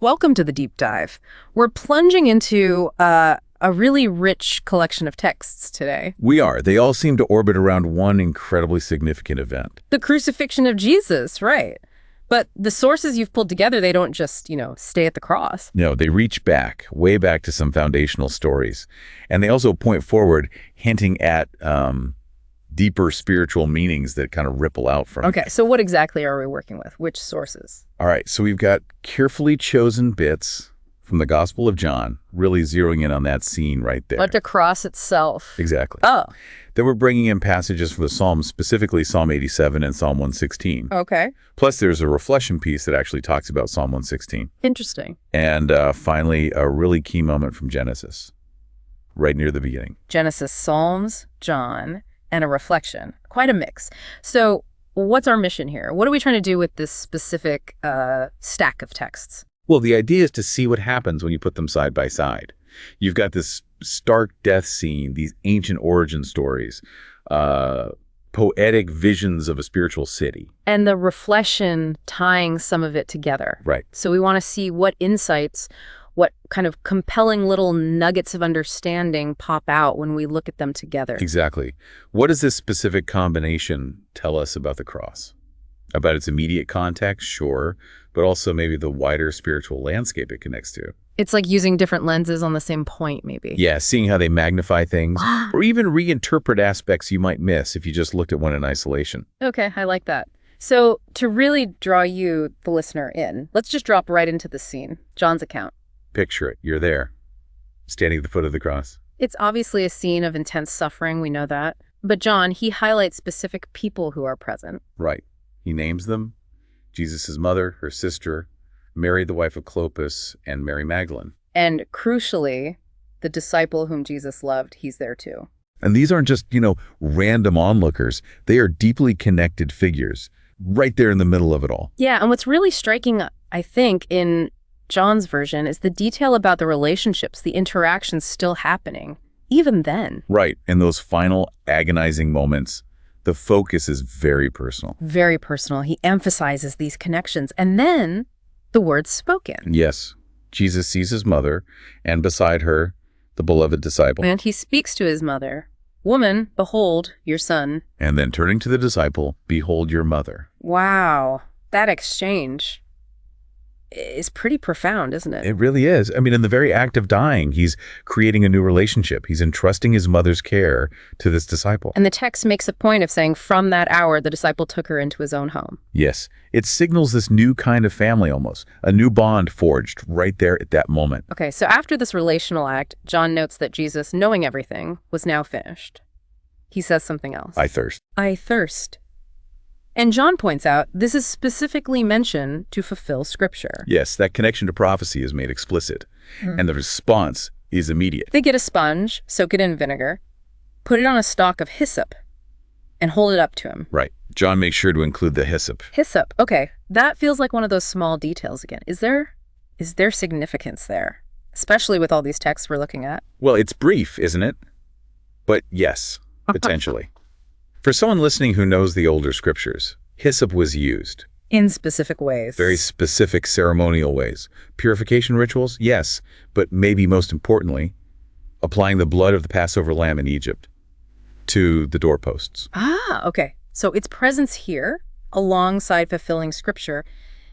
Welcome to the deep dive. We're plunging into a really rich collection of texts today. We are. They all seem to orbit around one incredibly significant event. The crucifixion of Jesus, right. But the sources you've pulled together, they don't just, stay at the cross. No, they reach back, way back to some foundational stories. And they also point forward, hinting at deeper spiritual meanings that kind of ripple out from Okay, so what exactly are we working with? Which sources? All right, so we've got carefully chosen bits from the Gospel of John, really zeroing in on that scene right there. But the cross itself. Exactly. Oh. Then we're bringing in passages from the Psalms, specifically Psalm 87 and Psalm 116. Okay. Plus, there's a reflection piece that actually talks about Psalm 116. Interesting. And finally, a really key moment from Genesis, right near the beginning. Genesis, Psalms, John, and a reflection. Quite a mix. So what's our mission here? What are we trying to do with this specific stack of texts? Well, the idea is to see what happens when you put them side by side. You've got this stark death scene, these ancient origin stories, poetic visions of a spiritual city. And the reflection tying some of it together. Right. So we want to see what insights, what kind of compelling little nuggets of understanding pop out when we look at them together. Exactly. What does this specific combination tell us about the cross? About its immediate context, sure, but also maybe the wider spiritual landscape it connects to. It's like using different lenses on the same point, maybe. Yeah, seeing how they magnify things, or even reinterpret aspects you might miss if you just looked at one in isolation. Okay, I like that. So to really draw you, the listener, in, let's just drop right into the scene, John's account. Picture it. You're there, standing at the foot of the cross. It's obviously a scene of intense suffering, we know that. But John, he highlights specific people who are present. Right. He names them: Jesus' mother, her sister, Mary, the wife of Clopas, and Mary Magdalene. And crucially, the disciple whom Jesus loved, he's there too. And these aren't just, random onlookers. They are deeply connected figures right there in the middle of it all. Yeah, and what's really striking, I think, in John's version is the detail about the relationships, the interactions still happening, even then. Right. In those final agonizing moments, the focus is very personal. Very personal. He emphasizes these connections. And then the words spoken. Yes. Jesus sees his mother, and beside her, the beloved disciple. And he speaks to his mother. Woman, behold your son. And then turning to the disciple, behold your mother. Wow. That exchange is pretty profound, isn't it? It really is. I mean, in the very act of dying, he's creating a new relationship. He's entrusting his mother's care to this disciple. And the text makes a point of saying from that hour, the disciple took her into his own home. Yes. It signals this new kind of family almost, a new bond forged right there at that moment. Okay, so after this relational act, John notes that Jesus, knowing everything, was now finished. He says something else. I thirst. I thirst. And John points out this is specifically mentioned to fulfill Scripture. Yes, that connection to prophecy is made explicit, and the response is immediate. They get a sponge, soak it in vinegar, put it on a stalk of hyssop, and hold it up to him. Right. John makes sure to include the hyssop. Hyssop. Okay, that feels like one of those small details again. Is there significance there, especially with all these texts we're looking at? Well, it's brief, isn't it? But yes, potentially. For someone listening who knows the older scriptures, hyssop was used. In specific ways. Very specific ceremonial ways. Purification rituals? Yes. But maybe most importantly, applying the blood of the Passover lamb in Egypt to the doorposts. Ah, okay. So its presence here, alongside fulfilling Scripture,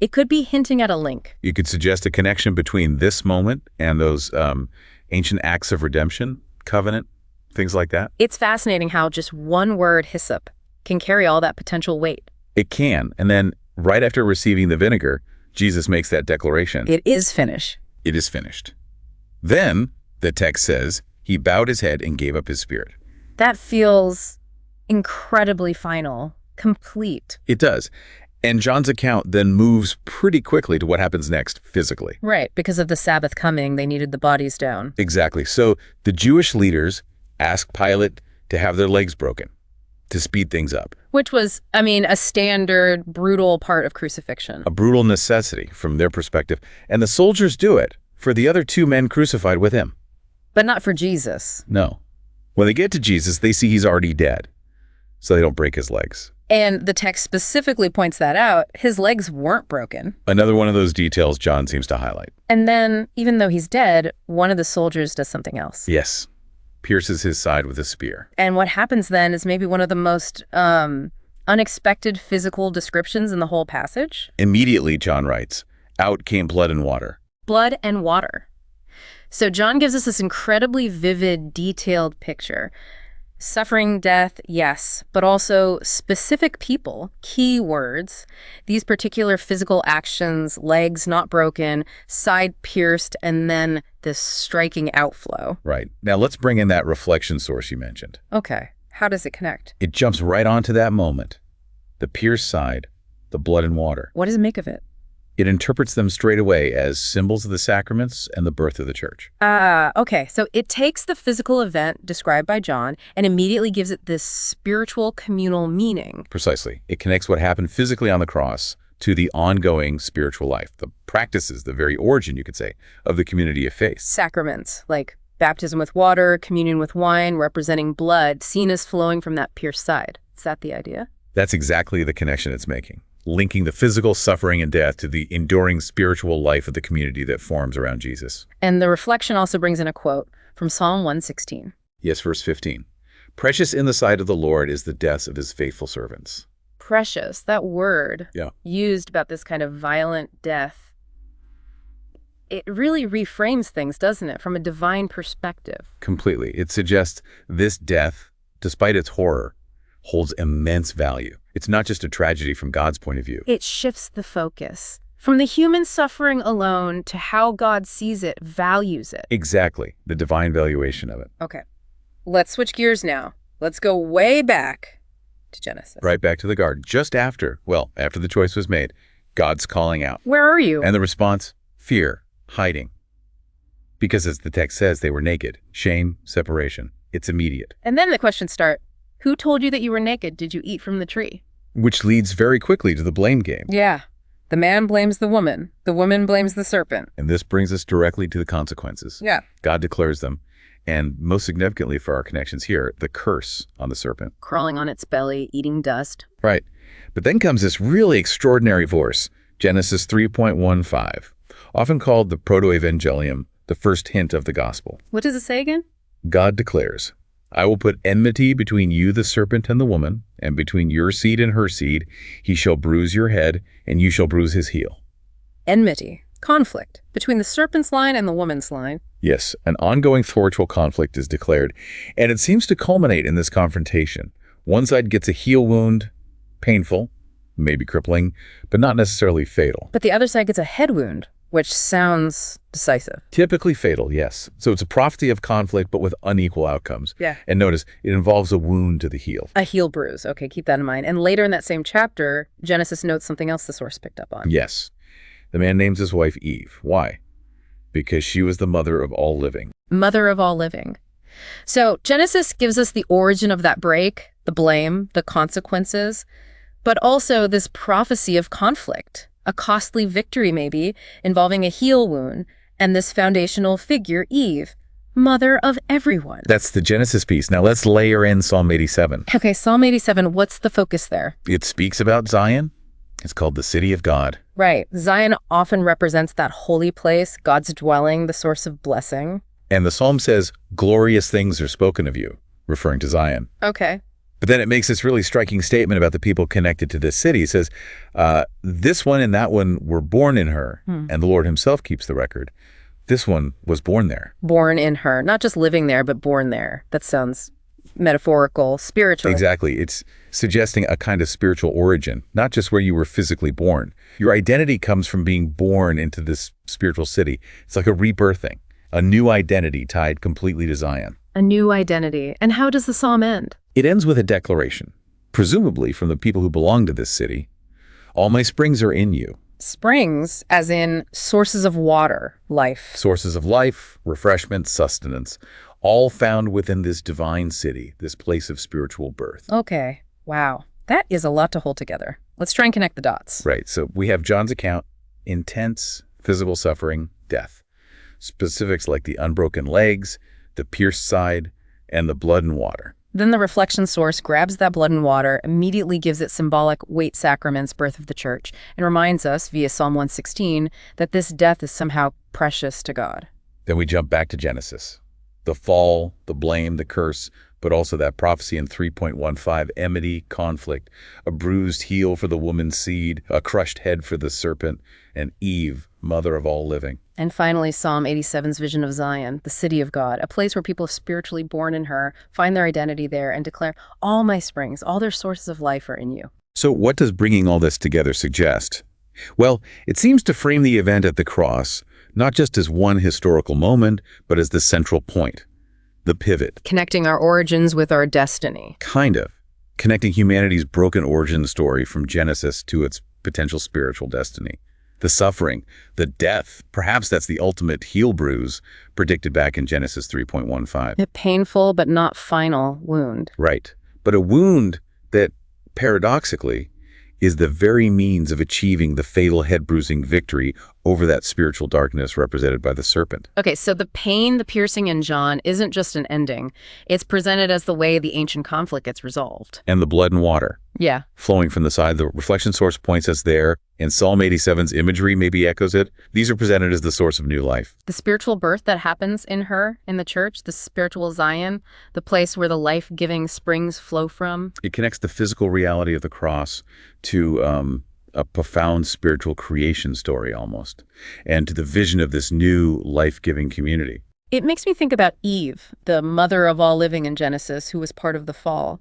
it could be hinting at a link. You could suggest a connection between this moment and those ancient acts of redemption, covenant, things like that. It's fascinating how just one word, hyssop, can carry all that potential weight. It can. And then right after receiving the vinegar, Jesus makes that declaration. It is finished. It is finished. Then, the text says, he bowed his head and gave up his spirit. That feels incredibly final, complete. It does. And John's account then moves pretty quickly to what happens next physically. Right. Because of the Sabbath coming, they needed the bodies down. Exactly. So the Jewish leaders asked Pilate to have their legs broken to speed things up. Which was, a standard, brutal part of crucifixion. A brutal necessity from their perspective. And the soldiers do it for the other two men crucified with him. But not for Jesus. No. When they get to Jesus, they see he's already dead. So they don't break his legs. And the text specifically points that out. His legs weren't broken. Another one of those details John seems to highlight. And then, even though he's dead, one of the soldiers does something else. Yes. Pierces his side with a spear. And what happens then is maybe one of the most unexpected physical descriptions in the whole passage. Immediately, John writes, out came blood and water. Blood and water. So John gives us this incredibly vivid, detailed picture. Suffering, death, yes, but also specific people, key words, these particular physical actions, legs not broken, side pierced, and then this striking outflow. Right. Now let's bring in that reflection source you mentioned. Okay. How does it connect? It jumps right onto that moment. The pierced side, the blood and water. What does it make of it? It interprets them straight away as symbols of the sacraments and the birth of the church. Okay. So it takes the physical event described by John and immediately gives it this spiritual communal meaning. Precisely. It connects what happened physically on the cross to the ongoing spiritual life, the practices, the very origin, you could say, of the community of faith. Sacraments, like baptism with water, communion with wine, representing blood, seen as flowing from that pierced side. Is that the idea? That's exactly the connection it's making, linking the physical suffering and death to the enduring spiritual life of the community that forms around Jesus. And the reflection also brings in a quote from Psalm 116. Yes, verse 15. Precious in the sight of the Lord is the death of his faithful servants. Precious, that word Yeah. used about this kind of violent death, it really reframes things, doesn't it, from a divine perspective? Completely. It suggests this death, despite its horror, holds immense value. It's not just a tragedy from God's point of view. It shifts the focus from the human suffering alone to how God sees it, values it. Exactly. The divine valuation of it. Okay, let's switch gears now. Let's go way back to Genesis. Right back to the garden. Just after the choice was made, God's calling out. Where are you? And the response? Fear, hiding. Because as the text says, they were naked. Shame, separation. It's immediate. And then the questions start. Who told you that you were naked? Did you eat from the tree? Which leads very quickly to the blame game. Yeah. The man blames the woman blames the serpent. And this brings us directly to the consequences. Yeah. God declares them. And most significantly for our connections here, the curse on the serpent. Crawling on its belly, eating dust. Right. But then comes this really extraordinary verse, Genesis 3.15, often called the proto-evangelium, the first hint of the gospel. What does it say again? God declares, I will put enmity between you, the serpent, and the woman, and between your seed and her seed. He shall bruise your head, and you shall bruise his heel. Enmity, conflict, between the serpent's line and the woman's line. Yes, an ongoing spiritual conflict is declared, and it seems to culminate in this confrontation. One side gets a heel wound, painful, maybe crippling, but not necessarily fatal. But the other side gets a head wound, which sounds decisive. Typically fatal, yes. So it's a prophecy of conflict, but with unequal outcomes. Yeah. And notice, it involves a wound to the heel. A heel bruise. Okay, keep that in mind. And later in that same chapter, Genesis notes something else the source picked up on. Yes. The man names his wife Eve. Why? Because she was the mother of all living. Mother of all living. So Genesis gives us the origin of that break, the blame, the consequences, but also this prophecy of conflict, a costly victory maybe, involving a heel wound, and this foundational figure, Eve, mother of everyone. That's the Genesis piece. Now let's layer in Psalm 87. Okay, Psalm 87, what's the focus there? It speaks about Zion. It's called the city of God. Right. Zion often represents that holy place, God's dwelling, the source of blessing. And the psalm says, glorious things are spoken of you, referring to Zion. Okay. But then it makes this really striking statement about the people connected to this city. It says, this one and that one were born in her, and the Lord himself keeps the record. This one was born there. Born in her. Not just living there, but born there. That sounds metaphorical, spiritual. Exactly. It's suggesting a kind of spiritual origin, not just where you were physically born. Your identity comes from being born into this spiritual city. It's like a rebirthing, a new identity tied completely to Zion. A new identity. And how does the psalm end? It ends with a declaration, presumably from the people who belong to this city. All my springs are in you. Springs, as in sources of water, life. Sources of life, refreshment, sustenance, all found within this divine city, this place of spiritual birth. Okay. Wow. That is a lot to hold together. Let's try and connect the dots. Right. So we have John's account, intense physical suffering, death. Specifics like the unbroken legs, the pierced side, and the blood and water. Then the reflection source grabs that blood and water, immediately gives it symbolic weight sacraments, birth of the church, and reminds us, via Psalm 116, that this death is somehow precious to God. Then we jump back to Genesis. The fall, the blame, the curse, but also that prophecy in 3.15, enmity, conflict, a bruised heel for the woman's seed, a crushed head for the serpent, and Eve, mother of all living. And finally, Psalm 87's vision of Zion, the city of God, a place where people spiritually born in her find their identity there and declare, all my springs, all their sources of life are in you. So what does bringing all this together suggest? Well, it seems to frame the event at the cross not just as one historical moment, but as the central point, the pivot. Connecting our origins with our destiny. Kind of. Connecting humanity's broken origin story from Genesis to its potential spiritual destiny. The suffering, the death, perhaps that's the ultimate heel bruise predicted back in Genesis 3.15. A painful but not final wound. Right. But a wound that, paradoxically, is the very means of achieving the fatal head-bruising victory over that spiritual darkness represented by the serpent. Okay, so the pain, the piercing in John isn't just an ending. It's presented as the way the ancient conflict gets resolved. And the blood and water. Yeah. Flowing from the side. The reflection source points us there, and Psalm 87's imagery maybe echoes it. These are presented as the source of new life. The spiritual birth that happens in her, in the church, the spiritual Zion, the place where the life-giving springs flow from. It connects the physical reality of the cross to a profound spiritual creation story almost, and to the vision of this new life-giving community. It makes me think about Eve, the mother of all living in Genesis, who was part of the fall.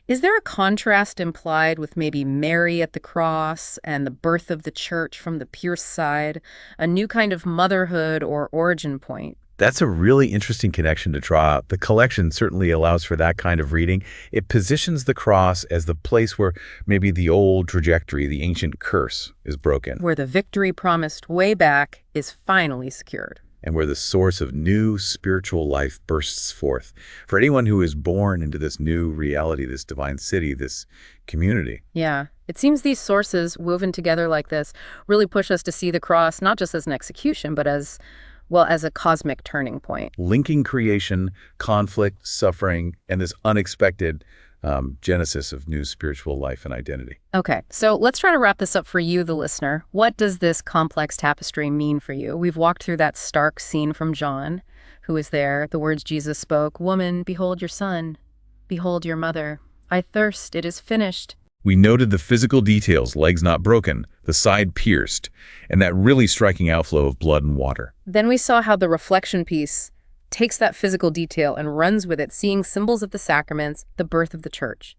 Is there a contrast implied with maybe Mary at the cross and the birth of the church from the pierced side, a new kind of motherhood or origin point? That's a really interesting connection to draw out. The collection certainly allows for that kind of reading. It positions the cross as the place where maybe the old trajectory, the ancient curse, is broken. Where the victory promised way back is finally secured. And where the source of new spiritual life bursts forth for anyone who is born into this new reality, this divine city, this community. Yeah. It seems these sources woven together like this really push us to see the cross not just as an execution, but as a cosmic turning point. Linking creation, conflict, suffering, and this unexpected genesis of new spiritual life and identity. Okay, so let's try to wrap this up for you, the listener. What does this complex tapestry mean for you? We've walked through that stark scene from John, who is there, the words Jesus spoke, "Woman, behold your son. Behold your mother. I thirst. It is finished." We noted the physical details, legs not broken, the side pierced, and that really striking outflow of blood and water. Then we saw how the reflection piece takes that physical detail and runs with it, seeing symbols of the sacraments, the birth of the church,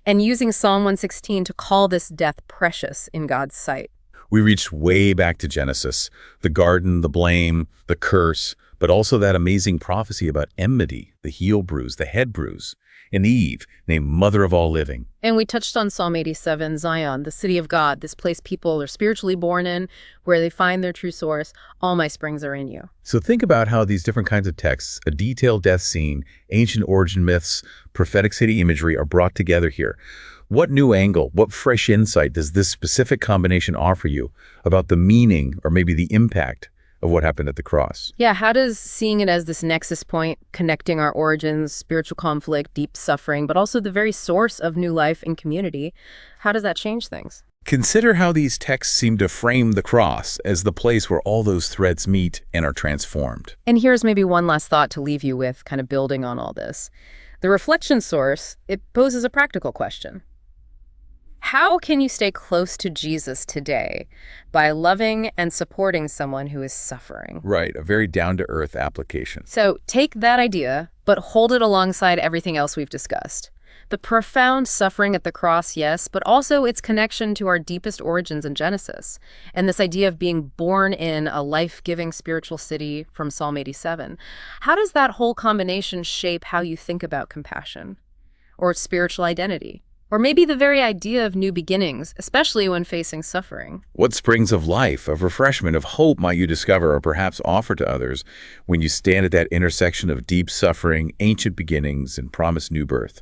and using Psalm 116 to call this death precious in God's sight. We reached way back to Genesis, the garden, the blame, the curse, but also that amazing prophecy about enmity, the heel bruise, the head bruise, and Eve, named Mother of all living. And we touched on Psalm 87, Zion, the city of God, this place people are spiritually born in, where they find their true source. All my springs are in you. So think about how these different kinds of texts, a detailed death scene, ancient origin myths, prophetic city imagery are brought together here. What new angle, what fresh insight does this specific combination offer you about the meaning or maybe the impact of what happened at the cross? Yeah, how does seeing it as this nexus point, connecting our origins, spiritual conflict, deep suffering, but also the very source of new life and community, how does that change things? Consider how these texts seem to frame the cross as the place where all those threads meet and are transformed. And here's maybe one last thought to leave you with, kind of building on all this. The reflection source, it poses a practical question. How can you stay close to Jesus today by loving and supporting someone who is suffering? Right, a very down-to-earth application. So take that idea, but hold it alongside everything else we've discussed. The profound suffering at the cross, yes, but also its connection to our deepest origins in Genesis, and this idea of being born in a life-giving spiritual city from Psalm 87. How does that whole combination shape how you think about compassion or spiritual identity? Or maybe the very idea of new beginnings, especially when facing suffering. What springs of life, of refreshment, of hope might you discover or perhaps offer to others when you stand at that intersection of deep suffering, ancient beginnings, and promised new birth?